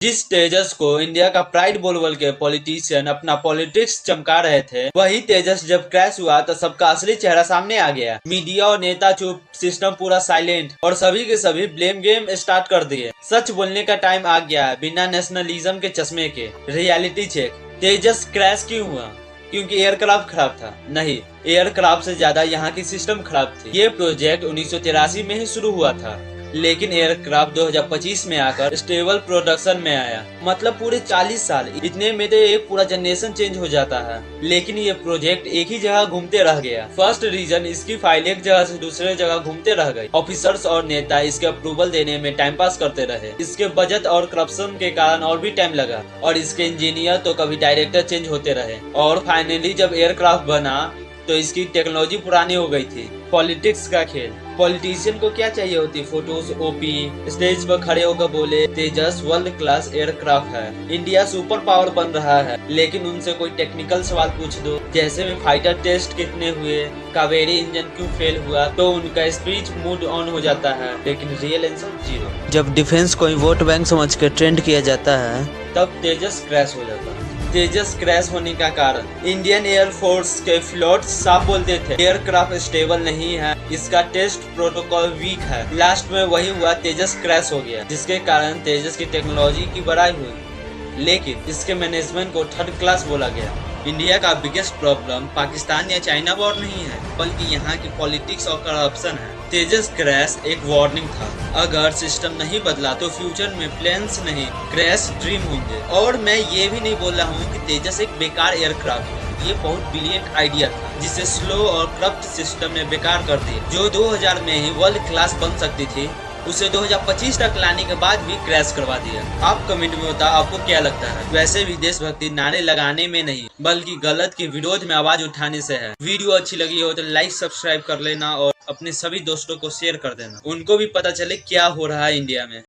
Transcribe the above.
जिस तेजस को इंडिया का प्राइड बोल के पॉलिटिशियन अपना पॉलिटिक्स चमका रहे थे, वही तेजस जब क्रैश हुआ तो सबका असली चेहरा सामने आ गया। मीडिया और नेता चुप, सिस्टम पूरा साइलेंट और सभी के सभी ब्लेम गेम स्टार्ट कर दिए। सच बोलने का टाइम आ गया है, बिना नेशनलिज्म के चश्मे के। रियलिटी चेक, तेजस क्रैश क्यों हुआ? क्योंकि एयरक्राफ्ट खराब था? नहीं, एयरक्राफ्ट से ज्यादा यहाँ की सिस्टम खराब थी। ये प्रोजेक्ट 1983 में ही शुरू हुआ था, लेकिन एयरक्राफ्ट 2025 में आकर स्टेबल प्रोडक्शन में आया। मतलब पूरे 40 साल, इतने में तो एक पूरा जनरेशन चेंज हो जाता है। लेकिन ये प्रोजेक्ट एक ही जगह घूमते रह गया। फर्स्ट रीजन, इसकी फाइल एक जगह से दूसरे जगह घूमते रह गई। ऑफिसर्स और नेता इसके अप्रूवल देने में टाइम पास करते रहे। इसके बजट और करप्शन के कारण और भी टाइम लगा, और इसके इंजीनियर तो कभी डायरेक्टर चेंज होते रहे। और फाइनली जब एयरक्राफ्ट बना तो इसकी टेक्नोलॉजी पुरानी हो गई थी। पॉलिटिक्स का खेल, पॉलिटिशियन को क्या चाहिए होती? फोटोज, ओपी, स्टेज पर खड़े होकर बोले तेजस वर्ल्ड क्लास एयरक्राफ्ट है, इंडिया सुपर पावर बन रहा है। लेकिन उनसे कोई टेक्निकल सवाल पूछ दो, जैसे में फाइटर टेस्ट कितने हुए, कावेरी इंजन क्यों फेल हुआ, तो उनका स्पीच मूड ऑन हो जाता है, लेकिन रियल आंसर जीरो। जब डिफेंस को वोट बैंक समझ के ट्रेंड किया जाता है, तब तेजस क्रैश हो जाता है। तेजस क्रैश होने का कारण, इंडियन एयरफोर्स के फ्लोट साफ बोलते थे एयरक्राफ्ट स्टेबल नहीं है, इसका टेस्ट प्रोटोकॉल वीक है। लास्ट में वही हुआ, तेजस क्रैश हो गया, जिसके कारण तेजस की टेक्नोलॉजी की बढ़ाई हुई, लेकिन इसके मैनेजमेंट को थर्ड क्लास बोला गया। इंडिया का बिगेस्ट प्रॉब्लम पाकिस्तान या चाइना वॉर नहीं है, बल्कि यहाँ की पॉलिटिक्स और करप्शन है। तेजस क्रैश एक वार्निंग था, अगर सिस्टम नहीं बदला तो फ्यूचर में प्लेन्स नहीं क्रैश ड्रीम होंगे। और मैं ये भी नहीं बोल रहा हूँ कि तेजस एक बेकार एयरक्राफ्ट है, ये बहुत ब्रिलियंट आइडिया था, जिसे स्लो और करप्ट सिस्टम ने बेकार कर दिया। जो 2000 में ही वर्ल्ड क्लास बन सकती थी, उसे 2025 तक लाने के बाद भी क्रैश करवा दिया। आप कमेंट में बताओ आपको क्या लगता है। वैसे भी देशभक्ति नारे लगाने में नहीं, बल्कि गलत के विरोध में आवाज उठाने से है। वीडियो अच्छी लगी हो तो लाइक सब्सक्राइब कर लेना और अपने सभी दोस्तों को शेयर कर देना, उनको भी पता चले क्या हो रहा है इंडिया में।